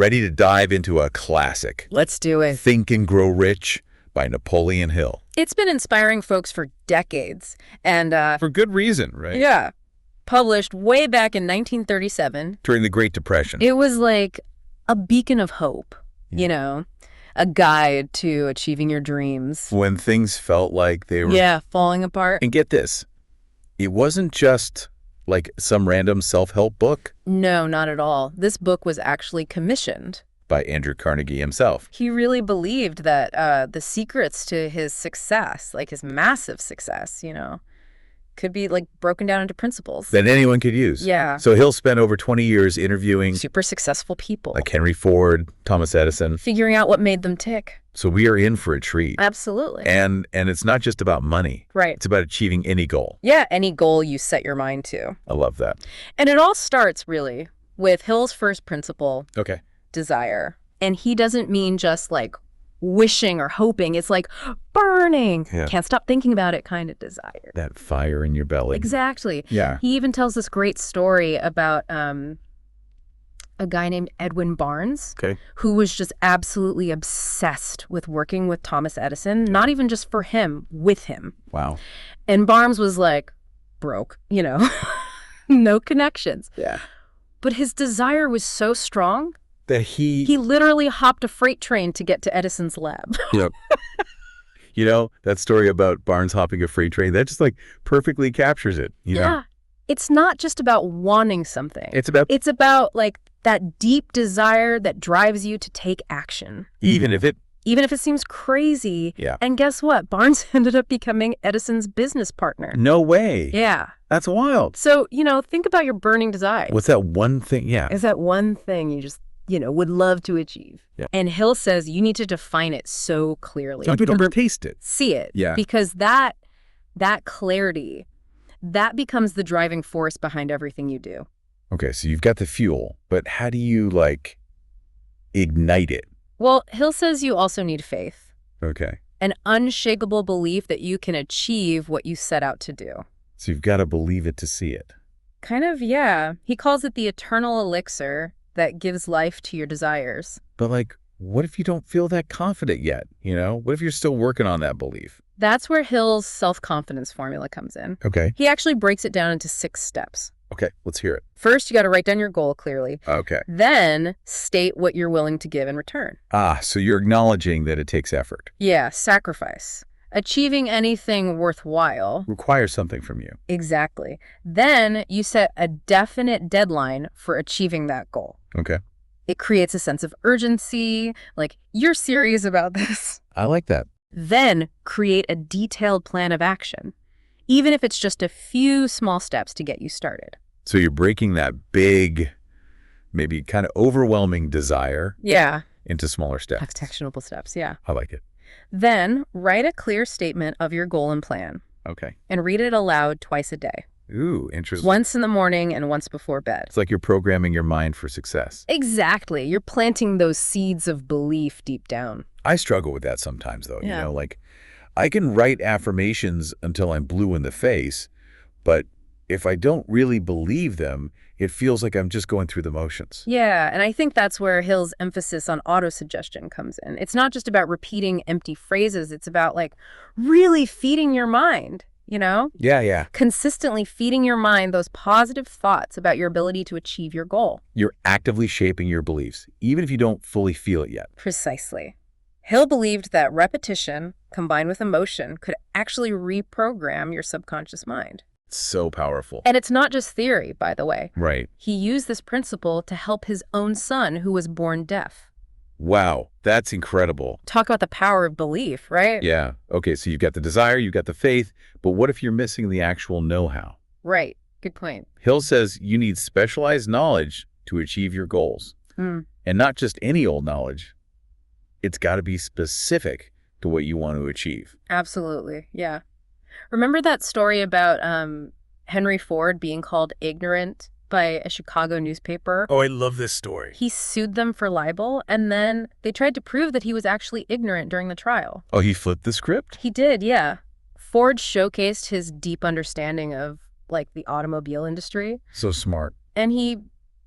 ready to dive into a classic. Let's do it. Think and Grow Rich by Napoleon Hill. It's been inspiring folks for decades. And, For good reason, right? yeah, published way back in 1937. During the Great Depression. It was like a beacon of hope, you know, a guide to achieving your dreams. When things felt like they were... Yeah, falling apart. And get this, it wasn't just like some random self-help book No, not at all. This book was actually commissioned. by Andrew Carnegie himself. He really believed that the secrets to his success, like his massive success, you know, could be like broken down into principles. That anyone could use. Yeah. So Hill spent over 20 years interviewing Super successful people. like Henry Ford, Thomas Edison. Figuring out what made them tick. So we are in for a treat. Absolutely. And it's not just about money. Right. It's about achieving any goal. Yeah, any goal you set your mind to. I love that. And it all starts, really, with Hill's first principle, Okay. desire. And he doesn't mean just like wishing or hoping. It's like burning, Yeah. can't stop thinking about it kind of desire. That fire in your belly. Exactly. Yeah. He even tells this great story about a guy named Edwin Barnes, Okay. who was just absolutely obsessed with working with Thomas Edison, not even just for him, with him. Wow. And Barnes was like broke, you know, no connections. Yeah. But his desire was so strong, That he literally hopped a freight train to get to Edison's lab. Yep. You know, that story about Barnes hopping a freight train, that just like perfectly captures it. You know? Yeah. It's not just about wanting something. It's about like that deep desire that drives you to take action. even if it Seems crazy. Yeah. And guess what? Barnes ended up becoming Edison's business partner. no way. Yeah. That's wild. So, you know, think about your burning desire. What's that one thing? Yeah. Is that one thing you just, you know, would love to achieve? Yeah. And Hill says you need to define it so clearly. Don't taste it. See it. Yeah. Because that clarity, that becomes the driving force behind everything you do. Okay, so you've got the fuel, but how do you like ignite it? Well, Hill says you also need faith. Okay. An unshakable belief that you can achieve what you set out to do. So you've got to believe it to see it. Kind of, yeah. He calls it the eternal elixir that gives life to your desires. But like, what if you don't feel that confident yet? You know, what if you're still working on that belief? That's where Hill's self-confidence formula comes in. Okay. He actually breaks it down into 6 steps. Okay, let's hear it. First, you got to write down your goal clearly. Okay. Then state what you're willing to give in return. So you're acknowledging that it takes effort. Yeah, sacrifice. Achieving anything worthwhile. Requires something from you. Exactly. Then you set a definite deadline for achieving that goal. Okay. It creates a sense of urgency, like you're serious about this. I like that. Then create a detailed plan of action, even if it's just a few small steps to get you started. So you're breaking that big, maybe kind of overwhelming desire Yeah. into smaller steps. Actionable steps, yeah. I like it. Then write a clear statement of your goal and plan Okay. and read it aloud twice a day. Ooh, interesting. Once in the morning and once before bed. It's like you're programming your mind for success. Exactly. You're planting those seeds of belief deep down. I struggle with that sometimes, though. Yeah. You know, like I can write affirmations until I'm blue in the face, but if I don't really believe them, it feels like I'm just going through the motions. Yeah, and I think that's where Hill's emphasis on autosuggestion comes in. It's not just about repeating empty phrases. It's about like really feeding your mind, you know? Yeah. Consistently feeding your mind those positive thoughts about your ability to achieve your goal. You're actively shaping your beliefs, even if you don't fully feel it yet. Precisely. Hill believed that repetition combined with emotion could actually reprogram your subconscious mind. So powerful. And it's not just theory, by the way. Right. He used this principle to help his own son who was born deaf. Wow, that's incredible. Talk about the power of belief, right? Yeah. Okay, so you've got the desire, you've got the faith, but what if you're missing the actual know-how? Right. Good point. Hill says you need specialized knowledge to achieve your goals. Mm. And not just any old knowledge. It's got to be specific to what you want to achieve. Absolutely. Yeah. Remember that story about Henry Ford being called ignorant by a Chicago newspaper? Oh, I love this story. He sued them for libel, and then they tried to prove that he was actually ignorant during the trial. Oh, he flipped the script? He did, yeah. Ford showcased his deep understanding of, like, the automobile industry. So smart. And he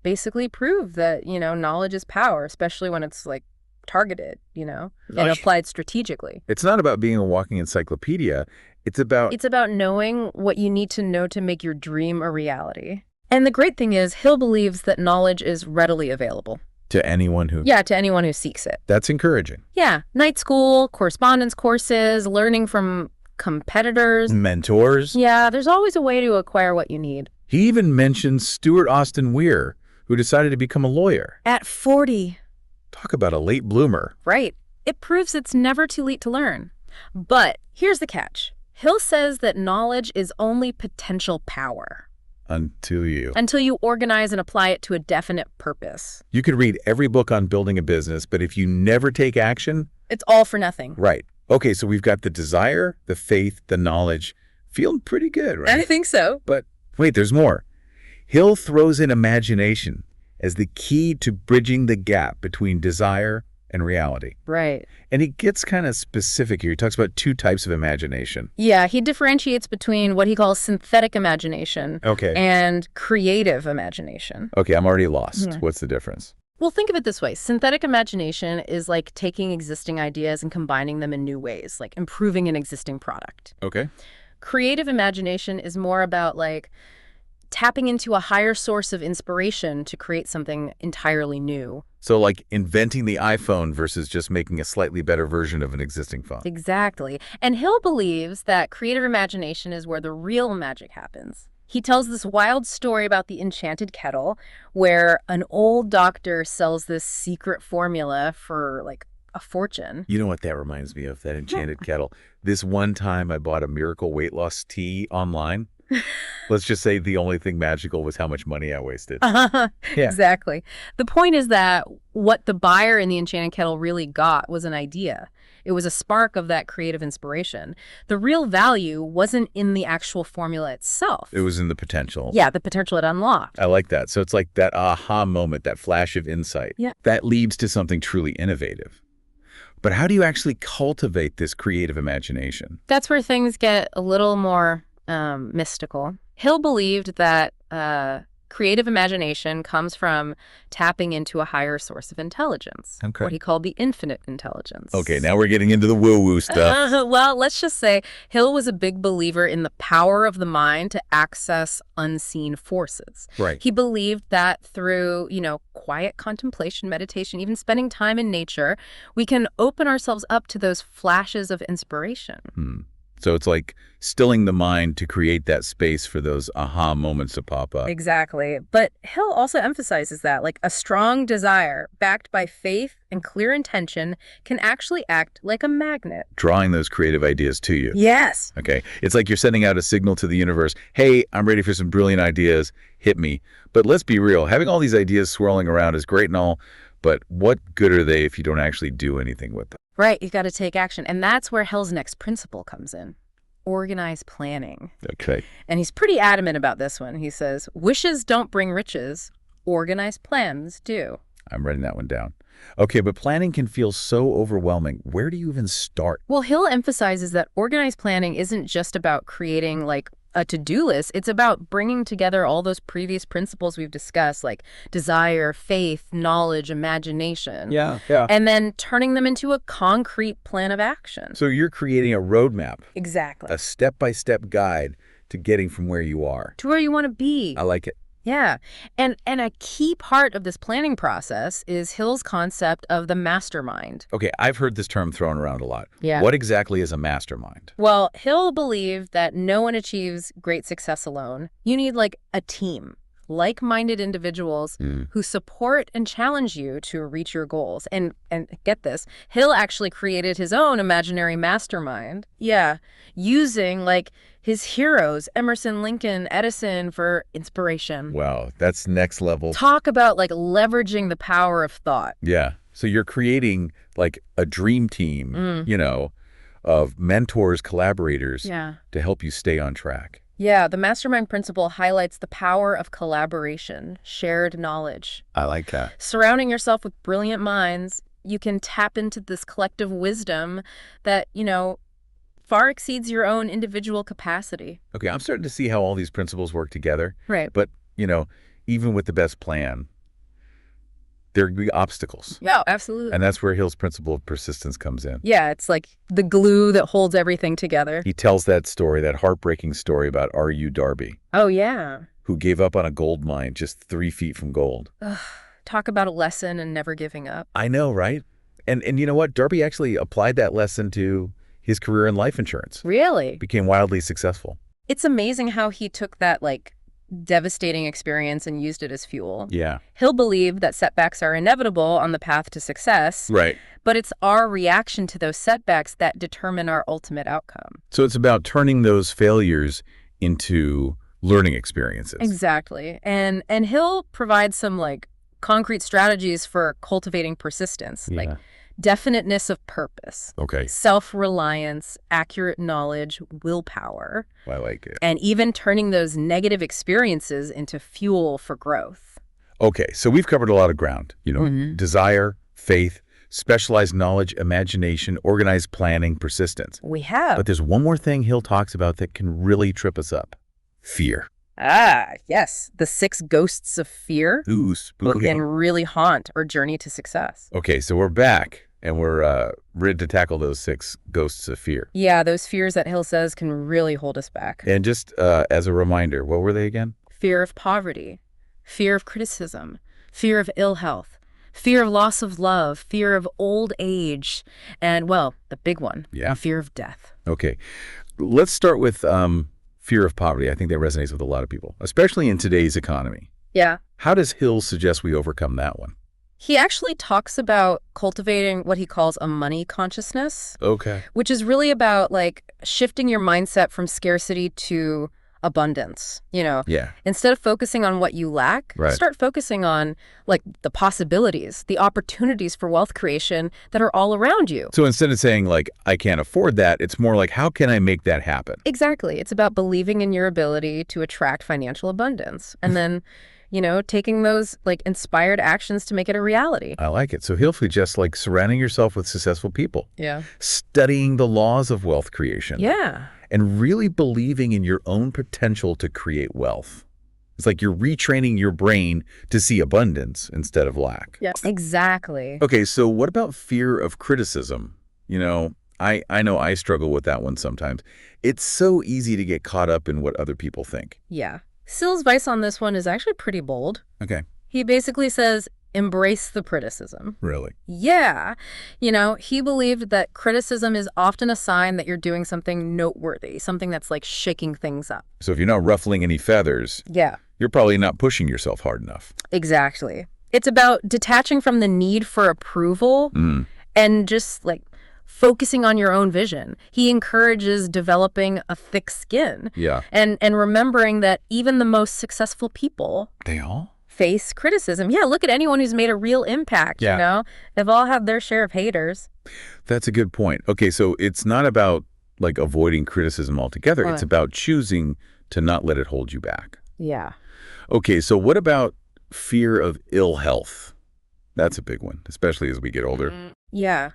basically prove that, knowledge is power, especially when it's like targeted, and applied strategically. It's not about being a walking encyclopedia. It's about... It's about knowing what you need to know to make your dream a reality. And the great thing is, Hill believes that knowledge is readily available. To anyone who... Yeah, to anyone who seeks it. That's encouraging. Yeah, night school, correspondence courses, learning from competitors. Mentors. Yeah, there's always a way to acquire what you need. He even mentions Stuart Austin Weir, who decided to become a lawyer. At 40. Talk about a late bloomer. Right. It proves it's never too late to learn. But here's the catch. Hill says that knowledge is only potential power. Until you organize and apply it to a definite purpose. You could read every book on building a business, but if you never take action... It's all for nothing. Right. Okay, so we've got the desire, the faith, the knowledge. Feeling pretty good, right? I think so. But wait, there's more. Hill throws in imagination as the key to bridging the gap between desire and reality. Right. And he gets kind of specific here. He talks about 2 types of imagination. Yeah, he differentiates between what he calls synthetic imagination and creative imagination. Okay, I'm already lost. What's the difference? Well, think of it this way. Synthetic imagination is like taking existing ideas and combining them in new ways, like improving an existing product. Okay. Creative imagination is more about like tapping into a higher source of inspiration to create something entirely new. So like inventing the iPhone versus just making a slightly better version of an existing phone. Exactly. And Hill believes that creative imagination is where the real magic happens. He tells this wild story about the enchanted kettle, where an old doctor sells this secret formula for like a fortune. You know what that reminds me of, that enchanted kettle? This one time I bought a miracle weight loss tea online. Let's just say the only thing magical was how much money I wasted. Yeah. Exactly. The point is that what the buyer in the enchanted kettle really got was an idea. It was a spark of that creative inspiration. The real value wasn't in the actual formula itself. It was in the potential. Yeah, the potential it unlocked. I like that. So it's like that aha moment, that flash of insight. Yeah. That leads to something truly innovative. But how do you actually cultivate this creative imagination? That's where things get a little more mystical. Hill believed that creative imagination comes from tapping into a higher source of intelligence, what he called the infinite intelligence. Okay, now we're getting into the woo-woo stuff. Well, let's just say Hill was a big believer in the power of the mind to access unseen forces. Right. He believed that through, quiet contemplation, meditation, even spending time in nature, we can open ourselves up to those flashes of inspiration. So it's like stilling the mind to create that space for those aha moments to pop up. Exactly. But Hill also emphasizes that, like, a strong desire backed by faith and clear intention can actually act like a magnet. Drawing those creative ideas to you. Yes. Okay. It's like you're sending out a signal to the universe. Hey, I'm ready for some brilliant ideas. Hit me. But let's be real. Having all these ideas swirling around is great and all, but what good are they if you don't actually do anything with them? Right. You've got to take action. And that's where Hill's next principle comes in. Organized planning. Okay. And he's pretty adamant about this one. He says, wishes don't bring riches. Organized plans do. I'm writing that one down. Okay, but planning can feel so overwhelming. Where do you even start? Well, Hill emphasizes that organized planning isn't just about creating like a to-do list. It's about bringing together all those previous principles we've discussed, like desire, faith, knowledge, imagination. Yeah. And then turning them into a concrete plan of action. So you're creating a roadmap. Exactly. A step-by-step guide to getting from where you are. To where you want to be. I like it. Yeah. And a key part of this planning process is Hill's concept of the mastermind. Okay, I've heard this term thrown around a lot. Yeah. What exactly is a mastermind? Well, Hill believed that no one achieves great success alone. You need like a team, like-minded individuals who support and challenge you to reach your goals. And get this, Hill actually created his own imaginary mastermind. Yeah, using like his heroes, Emerson, Lincoln, Edison, for inspiration. Wow, that's next level. Talk about like leveraging the power of thought. Yeah, so you're creating like a dream team, of mentors, collaborators to help you stay on track. Yeah, the mastermind principle highlights the power of collaboration, shared knowledge. I like that. Surrounding yourself with brilliant minds, you can tap into this collective wisdom that, far exceeds your own individual capacity. Okay, I'm starting to see how all these principles work together. Right. But, even with the best plan, There will be obstacles. Yeah, absolutely. And that's where Hill's principle of persistence comes in. Yeah, it's like the glue that holds everything together. He tells that story, that heartbreaking story about R.U. Darby, Oh, yeah. who gave up on a gold mine just 3 feet from gold. Ugh, talk about a lesson and never giving up. I know, right? And you know what? Darby actually applied that lesson to his career in life insurance. Really? Became wildly successful. It's amazing how he took that, like, devastating experience and used it as fuel. Yeah. He'll believe that setbacks are inevitable on the path to success, Right. but it's our reaction to those setbacks that determine our ultimate outcome. So it's about turning those failures into learning experiences. Exactly. And Hill provides some, like, concrete strategies for cultivating persistence, like definiteness of purpose, Okay. self-reliance, accurate knowledge, willpower, I like it. and even turning those negative experiences into fuel for growth. Okay, so we've covered a lot of ground. Desire, faith, specialized knowledge, imagination, organized planning, persistence. We have. But there's one more thing Hill talks about that can really trip us up. Fear. Ah, yes. The 6 ghosts of fear Ooh, spooky. can really haunt our journey to success. Okay, so we're back, and we're ready to tackle those 6 ghosts of fear. Yeah, those fears that Hill says can really hold us back. And just as a reminder, what were they again? Fear of poverty, fear of criticism, fear of ill health, fear of loss of love, fear of old age, and, well, the big one, fear of death. Okay, let's start with fear of poverty. I think that resonates with a lot of people, especially in today's economy. Yeah. How does Hill suggest we overcome that one? He actually talks about cultivating what he calls a money consciousness, Okay. which is really about, like, shifting your mindset from scarcity to abundance. Yeah. Instead of focusing on what you lack, Right. start focusing on, like, the possibilities, the opportunities for wealth creation that are all around you. So instead of saying, like, I can't afford that, it's more like, how can I make that happen? Exactly. It's about believing in your ability to attract financial abundance and then, taking those, like, inspired actions to make it a reality. I like it. So Hill suggests, like, surrounding yourself with successful people, Yeah. studying the laws of wealth creation, Yeah. and really believing in your own potential to create wealth. It's like you're retraining your brain to see abundance instead of lack. Yeah. Exactly. Okay, so what about fear of criticism? I know I struggle with that one sometimes. It's so easy to get caught up in what other people think. Yeah. Sill's advice on this one is actually pretty bold. Okay. He basically says, embrace the criticism. Really? Yeah. He believed that criticism is often a sign that you're doing something noteworthy, something that's, like, shaking things up. So if you're not ruffling any feathers, Yeah. you're probably not pushing yourself hard enough. Exactly. It's about detaching from the need for approval and just, like, focusing on your own vision. He encourages developing a thick skin. Yeah. And remembering that even the most successful people They all? face criticism. Yeah, look at anyone who's made a real impact, They've all had their share of haters. That's a good point. Okay, so it's not about, like, avoiding criticism altogether. Right. It's about choosing to not let it hold you back. Yeah. Okay, so what about fear of ill health? That's a big one, especially as we get older. Yeah.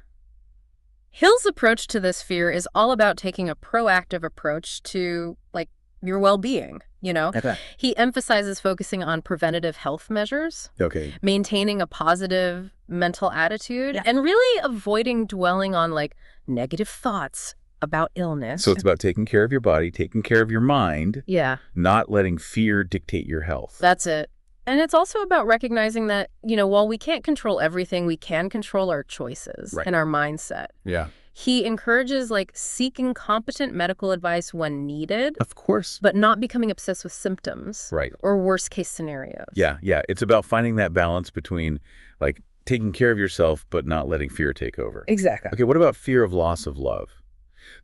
Hill's approach to this fear is all about taking a proactive approach to, like, your well-being, Okay. He emphasizes focusing on preventative health measures, Okay. maintaining a positive mental attitude, and really avoiding dwelling on, like, negative thoughts about illness. So it's about taking care of your body, taking care of your mind, Yeah, not letting fear dictate your health. that's it. And it's also about recognizing that, while we can't control everything, we can control our choices and our mindset. Yeah. He encourages, like, seeking competent medical advice when needed, Of course. but not becoming obsessed with symptoms Right. or worst-case scenarios. Yeah. It's about finding that balance between, like, taking care of yourself but not letting fear take over. Exactly. Okay, what about fear of loss of love?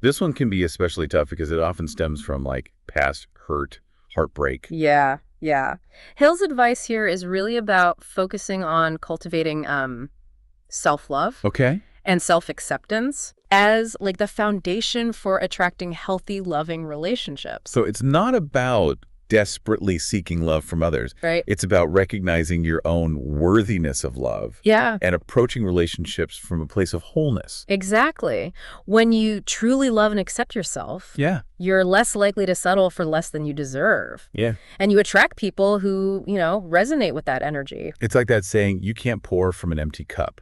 This one can be especially tough because it often stems from, like, past hurt, heartbreak. Yeah. Hill's advice here is really about focusing on cultivating self-love Okay. and self-acceptance as, like, the foundation for attracting healthy, loving relationships. So it's not about desperately seeking love from others. Right. It's about recognizing your own worthiness of love. Yeah. And approaching relationships from a place of wholeness. Exactly. When you truly love and accept yourself, Yeah. you're less likely to settle for less than you deserve. Yeah. And you attract people who, resonate with that energy. It's like that saying, you can't pour from an empty cup.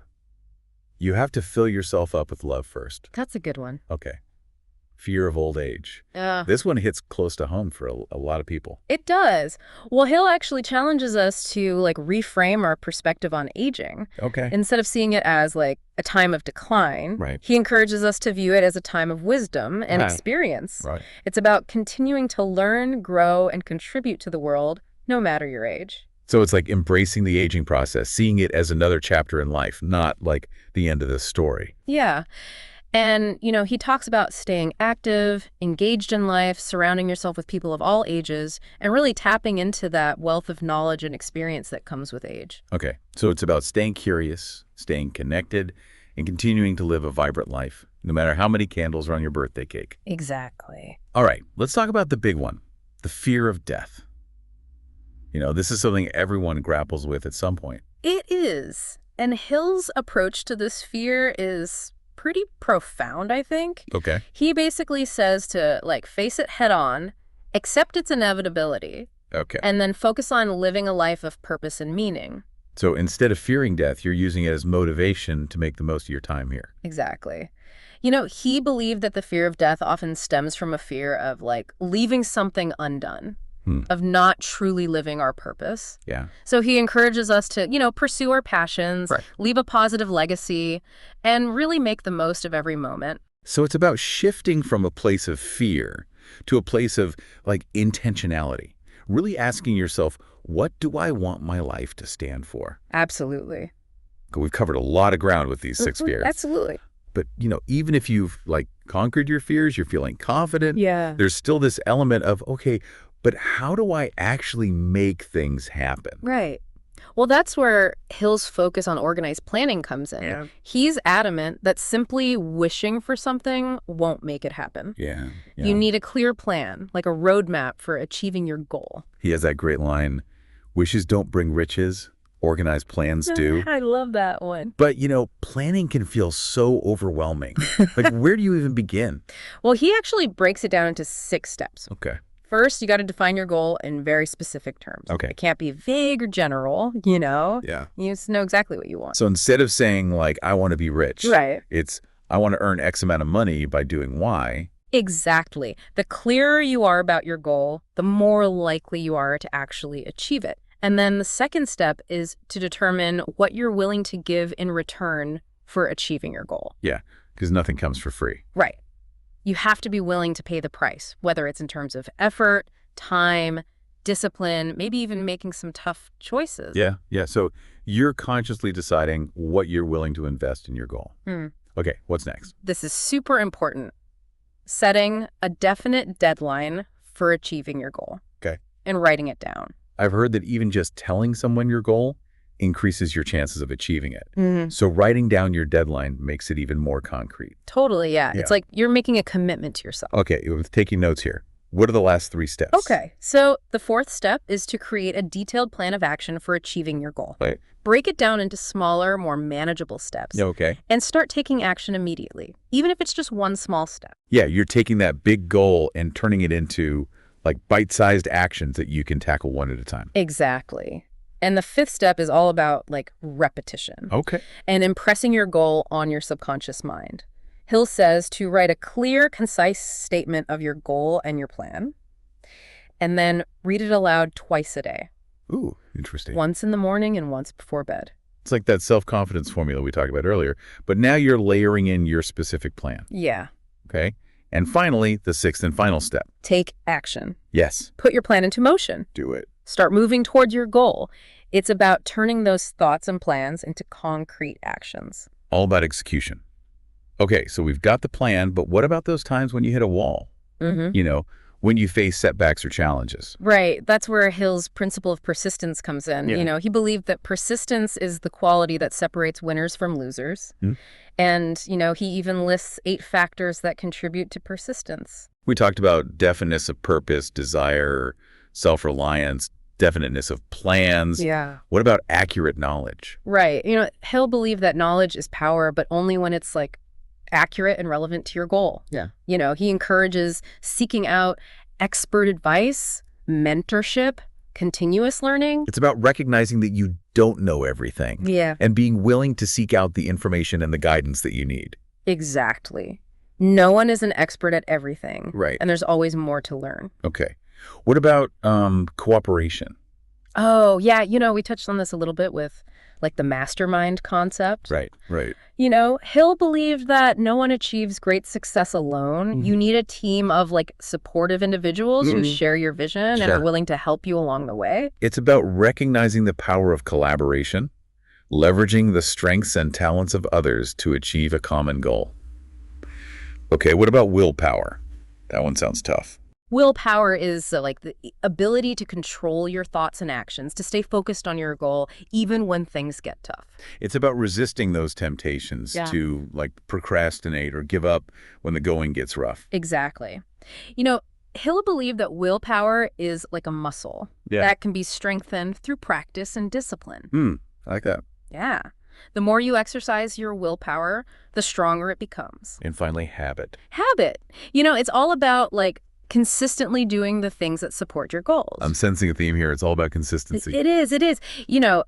You have to fill yourself up with love first. That's a good one. Okay. Fear of old age. Yeah. This one hits close to home for a lot of people. It does. Well, Hill actually challenges us to reframe our perspective on aging. Okay. Instead of seeing it as a time of decline, Right. he encourages us to view it as a time of wisdom and experience. Right. It's about continuing to learn, grow, and contribute to the world, no matter your age. So it's like embracing the aging process, seeing it as another chapter in life, not like the end of the story. Yeah. And, he talks about staying active, engaged in life, surrounding yourself with people of all ages, and really tapping into that wealth of knowledge and experience that comes with age. Okay. So it's about staying curious, staying connected, and continuing to live a vibrant life, no matter how many candles are on your birthday cake. Exactly. All right. Let's talk about the big one, the fear of death. This is something everyone grapples with at some point. It is. And Hill's approach to this fear is pretty profound, I think. Okay. He basically says to face it head on, accept its inevitability, Okay. and then focus on living a life of purpose and meaning. So instead of fearing death, you're using it as motivation to make the most of your time here. Exactly. He believed that the fear of death often stems from a fear of leaving something undone, of not truly living our purpose. Yeah. So he encourages us to, pursue our passions, Right. leave a positive legacy, and really make the most of every moment. So it's about shifting from a place of fear to a place of intentionality, really asking yourself, what do I want my life to stand for? Absolutely. We've covered a lot of ground with these 6 fears. Absolutely. But, even if you've conquered your fears, you're feeling confident. Yeah. There's still this element of, okay, but how do I actually make things happen? Right. Well, that's where Hill's focus on organized planning comes in. Yeah. He's adamant that simply wishing for something won't make it happen. Yeah. You need a clear plan, like a roadmap for achieving your goal. He has that great line, wishes don't bring riches, organized plans do. I love that one. But, planning can feel so overwhelming. Where do you even begin? Well, he actually breaks it down into 6 steps. Okay. First, you got to define your goal in very specific terms. Okay. It can't be vague or general, Yeah. You just know exactly what you want. So instead of saying, I want to be rich, Right. it's, I want to earn X amount of money by doing Y. Exactly. The clearer you are about your goal, the more likely you are to actually achieve it. And then the second step is to determine what you're willing to give in return for achieving your goal. Yeah, because nothing comes for free. Right. You have to be willing to pay the price, whether it's in terms of effort, time, discipline, maybe even making some tough choices. Yeah. So you're consciously deciding what you're willing to invest in your goal. Okay, what's next? This is super important. Setting a definite deadline for achieving your goal. Okay. And writing it down. I've heard that even just telling someone your goal increases your chances of achieving it. So writing down your deadline makes it even more concrete. Totally, yeah. It's like you're making a commitment to yourself. Okay, with taking notes here. What are the last 3 steps? Okay, so the 4th step is to create a detailed plan of action for achieving your goal. Right. Break it down into smaller, more manageable steps. Okay. And start taking action immediately, even if it's just one small step. Yeah, you're taking that big goal and turning it into bite-sized actions that you can tackle one at a time. Exactly. And the 5th step is all about repetition. Okay. And impressing your goal on your subconscious mind. Hill says to write a clear, concise statement of your goal and your plan, and then read it aloud twice a day. Ooh, interesting. Once in the morning and once before bed. It's like that self-confidence formula we talked about earlier, but now you're layering in your specific plan. Yeah. Okay. And finally, the 6th and final step. Take action. Yes. Put your plan into motion. Do it. Start moving toward your goal. It's about turning those thoughts and plans into concrete actions. All about execution. Okay, so we've got the plan, but what about those times when you hit a wall? When you face setbacks or challenges? Right. That's where Hill's principle of persistence comes in. Yeah. He believed that persistence is the quality that separates winners from losers. And, he even lists 8 factors that contribute to persistence. We talked about definiteness of purpose, desire, self-reliance, definiteness of plans. Yeah. What about accurate knowledge? Right. He'll believe that knowledge is power, but only when it's like accurate and relevant to your goal. Yeah. He encourages seeking out expert advice, mentorship, continuous learning. It's about recognizing that you don't know everything. Yeah. And being willing to seek out the information and the guidance that you need. Exactly. No one is an expert at everything. Right. And there's always more to learn. Okay. What about cooperation? Oh, yeah. We touched on this a little bit with like the mastermind concept. Right. Hill believed that no one achieves great success alone. You need a team of like supportive individuals who share your vision and are willing to help you along the way. It's about recognizing the power of collaboration, leveraging the strengths and talents of others to achieve a common goal. Okay, what about willpower? That one sounds tough. Willpower is like the ability to control your thoughts and actions, to stay focused on your goal, even when things get tough. It's about resisting those temptations to like procrastinate or give up when the going gets rough. Exactly. Hill believed that willpower is like a muscle that can be strengthened through practice and discipline. I like that. Yeah. The more you exercise your willpower, the stronger it becomes. And finally, habit. Habit. It's all about like consistently doing the things that support your goals. I'm sensing a theme here. It's all about consistency. It is.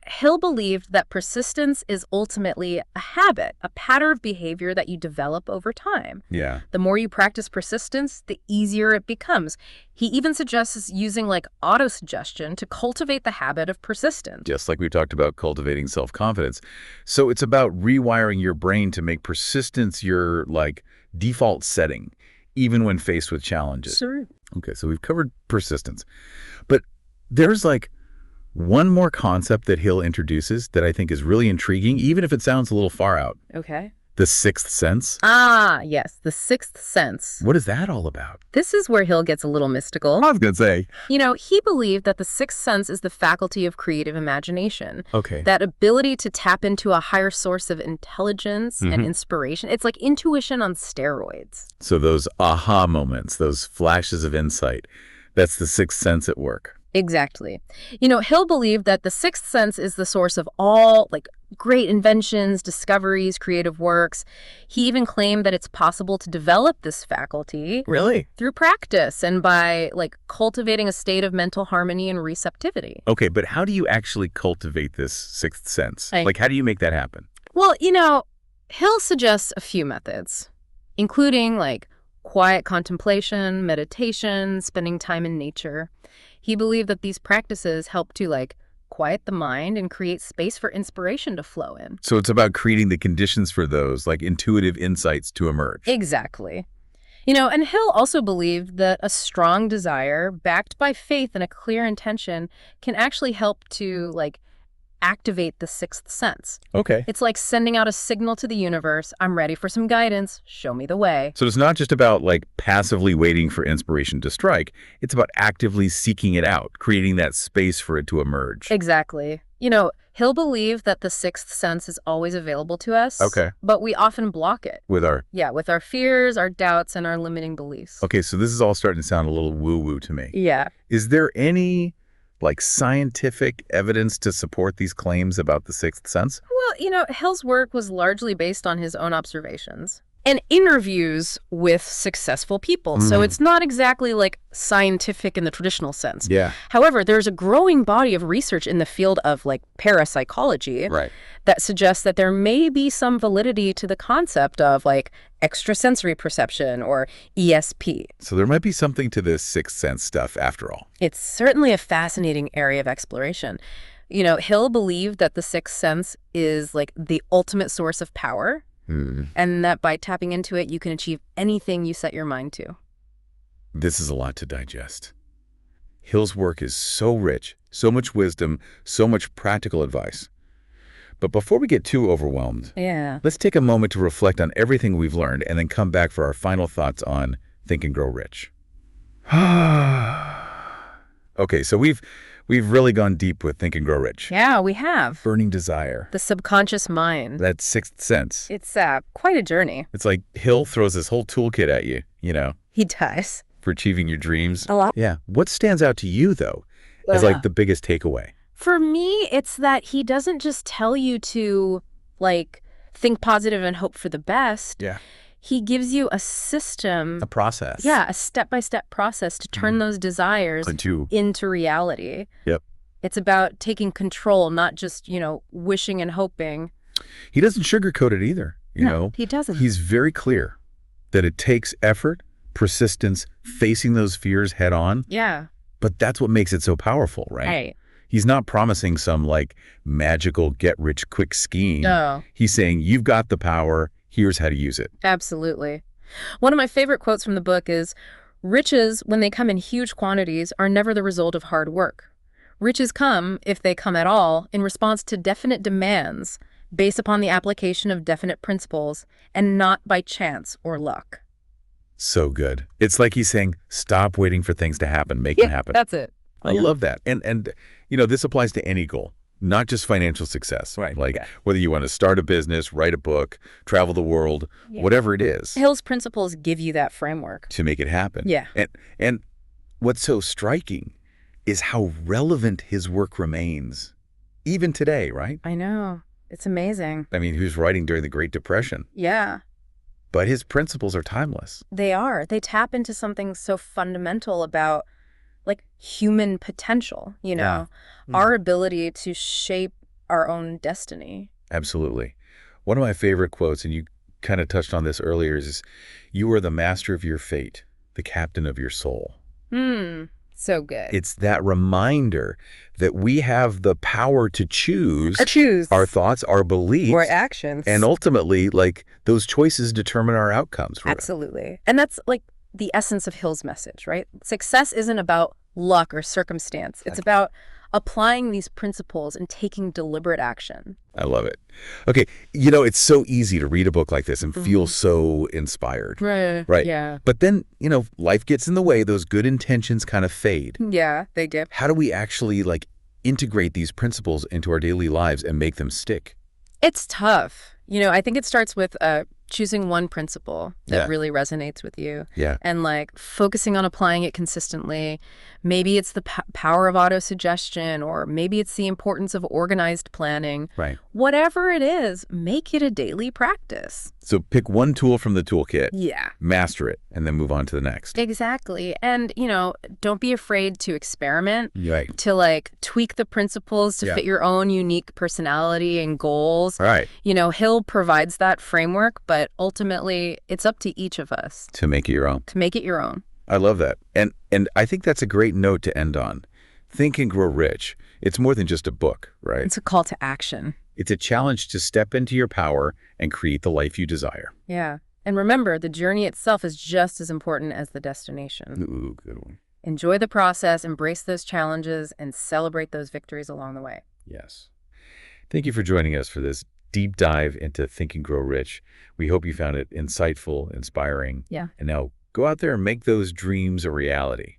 Hill believed that persistence is ultimately a habit, a pattern of behavior that you develop over time. Yeah. The more you practice persistence, the easier it becomes. He even suggests using like autosuggestion to cultivate the habit of persistence. Just like we talked about cultivating self-confidence. So it's about rewiring your brain to make persistence your like default setting, even when faced with challenges. Sure. Okay, so we've covered persistence. But there's like one more concept that Hill introduces that I think is really intriguing, even if it sounds a little far out. Okay. The sixth sense. Ah, yes, the sixth sense. What is that all about? This is where Hill gets a little mystical. I was going to say. He believed that the sixth sense is the faculty of creative imagination. Okay. That ability to tap into a higher source of intelligence and inspiration. It's like intuition on steroids. So those aha moments, those flashes of insight, that's the sixth sense at work. Exactly. Hill believed that the sixth sense is the source of all like great inventions, discoveries, creative works. He even claimed that it's possible to develop this faculty Really? through practice and by like cultivating a state of mental harmony and receptivity. Okay, but how do you actually cultivate this sixth sense? Like, how do you make that happen? Well, Hill suggests a few methods, including like quiet contemplation, meditation, spending time in nature. He believed that these practices help to like quiet the mind and create space for inspiration to flow in. So it's about creating the conditions for those like intuitive insights to emerge. Exactly. And Hill also believed that a strong desire backed by faith and a clear intention can actually help to like activate the sixth sense. Okay. It's like sending out a signal to the universe. I'm ready for some guidance. Show me the way. So it's not just about like passively waiting for inspiration to strike. It's about actively seeking it out, creating that space for it to emerge. Exactly. Hill believed that the sixth sense is always available to us. Okay. But we often block it. With our... Yeah, with our fears, our doubts, and our limiting beliefs. Okay, so this is all starting to sound a little woo-woo to me. Yeah. Is there any like scientific evidence to support these claims about the sixth sense? Well, Hill's work was largely based on his own observations and interviews with successful people. So it's not exactly like scientific in the traditional sense. Yeah. However, there's a growing body of research in the field of like parapsychology that suggests that there may be some validity to the concept of like extrasensory perception or ESP. So there might be something to this sixth sense stuff after all. It's certainly a fascinating area of exploration. Hill believed that the sixth sense is like the ultimate source of power. And that by tapping into it, you can achieve anything you set your mind to. This is a lot to digest. Hill's work is so rich, so much wisdom, so much practical advice. But before we get too overwhelmed, let's take a moment to reflect on everything we've learned and then come back for our final thoughts on Think and Grow Rich. Okay, so we've really gone deep with Think and Grow Rich. Yeah, we have. Burning desire. The subconscious mind. That sixth sense. It's quite a journey. It's like Hill throws this whole toolkit at you, He does. for achieving your dreams. A lot. Yeah. What stands out to you, though, as like the biggest takeaway? For me, it's that he doesn't just tell you to, like, think positive and hope for the best. Yeah. He gives you a system. A process. Yeah, a step-by-step process to turn those desires into reality. Yep. It's about taking control, not just, wishing and hoping. He doesn't sugarcoat it either, you know. He doesn't. He's very clear that it takes effort, persistence, facing those fears head on. Yeah. But that's what makes it so powerful, right? Right. He's not promising some like magical get-rich-quick scheme. No. He's saying, you've got the power, here's how to use it. Absolutely. One of my favorite quotes from the book is, riches, when they come in huge quantities, are never the result of hard work. Riches come, if they come at all, in response to definite demands based upon the application of definite principles and not by chance or luck. So good. It's like he's saying, stop waiting for things to happen, make them happen. That's it. I love that. And this applies to any goal, not just financial success. Right. Like whether you want to start a business, write a book, travel the world, whatever it is. Hill's principles give you that framework. To make it happen. Yeah. And what's so striking is how relevant his work remains, even today, right? I know. It's amazing. I mean, he was writing during the Great Depression, Yeah. but his principles are timeless. They are. They tap into something so fundamental about, like, human potential, our ability to shape our own destiny. Absolutely. One of my favorite quotes, and you kind of touched on this earlier, is, you are the master of your fate, the captain of your soul. So good. It's that reminder that we have the power to choose our thoughts, our beliefs, or actions. and ultimately, like, those choices determine our outcomes. Absolutely. And that's, like, the essence of Hill's message, right? Success isn't about luck or circumstance. It's about applying these principles and taking deliberate action. I love it. Okay, it's so easy to read a book like this and feel so inspired. Right. Yeah. But then, life gets in the way. Those good intentions kind of fade. Yeah, they do. How do we actually, like, integrate these principles into our daily lives and make them stick? It's tough. I think it starts with choosing one principle that really resonates with you. Yeah. And, like, focusing on applying it consistently. Maybe it's the power of autosuggestion, or maybe it's the importance of organized planning. Right. Whatever it is, make it a daily practice. So pick one tool from the toolkit. Yeah. Master it, and then move on to the next. Exactly. And, don't be afraid to experiment. Right. To, like, tweak the principles to fit your own unique personality and goals. All right. Hill provides that framework, but ultimately it's up to each of us. To make it your own. To make it your own. I love that. And I think that's a great note to end on. Think and Grow Rich. It's more than just a book, right? It's a call to action. It's a challenge to step into your power and create the life you desire. Yeah. And remember, the journey itself is just as important as the destination. Ooh, good one. Enjoy the process, embrace those challenges, and celebrate those victories along the way. Yes. Thank you for joining us for this deep dive into Think and Grow Rich. We hope you found it insightful, inspiring. Yeah. And now go out there and make those dreams a reality.